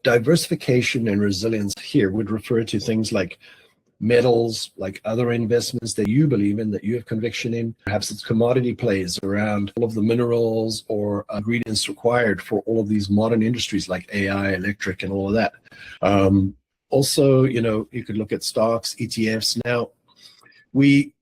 Diversification and resilience here would refer to things like metals, like other investments that you believe in, that you have conviction in. Perhaps it's commodity plays around all of the minerals or ingredients required for all of these modern industries like AI, electric, and all of that. Also, you could look at stocks, ETFs. Now, we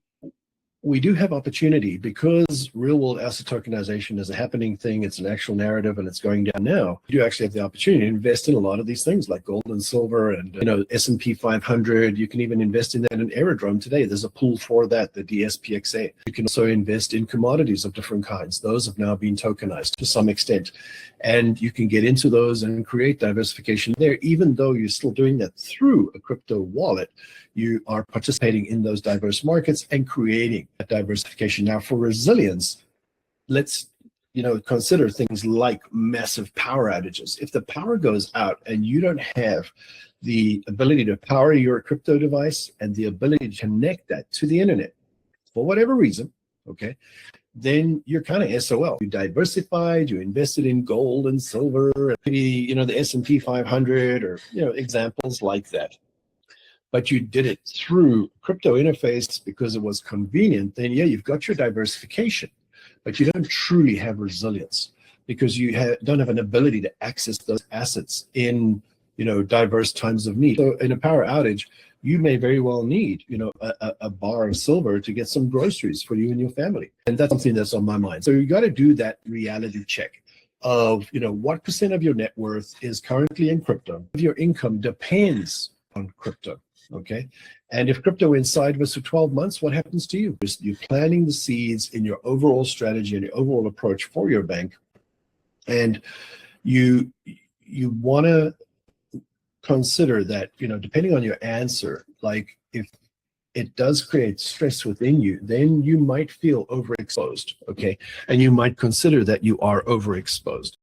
do have opportunity because real world asset tokenization is a happening thing. It's an actual narrative and it's going down now. You do actually have the opportunity to invest in a lot of these things like gold and silver and S&P 500. You can even invest in that in Aerodrome today. There's a pool for that, the DSPXA. You can also invest in commodities of different kinds. Those have now been tokenized to some extent. And you can get into those and create diversification there, even though you're still doing that through a crypto wallet. You are participating in those diverse markets and creating that diversification. Now, for resilience, let's consider things like massive power outages. If the power goes out and you don't have the ability to power your crypto device and the ability to connect that to the internet for whatever reason, okay, then you're kind of SOL. You diversified, you invested in gold and silver, maybe the S&P 500 or examples like that. But you did it through crypto interface because it was convenient, then yeah, you've got your diversification, but you don't truly have resilience because you don't have an ability to access those assets in diverse times of need. So in a power outage, you may very well need a bar of silver to get some groceries for you and your family, and that's something that's on my mind. So you got to do that reality check of what percent of your net worth is currently in crypto. Your income depends on crypto. Okay, and if crypto went sideways for 12 months, what happens to you? You're planting the seeds in your overall strategy and your overall approach for your bank, and you want to consider that depending on your answer, like if it does create stress within you, then you might feel overexposed. Okay, and you might consider that you are overexposed.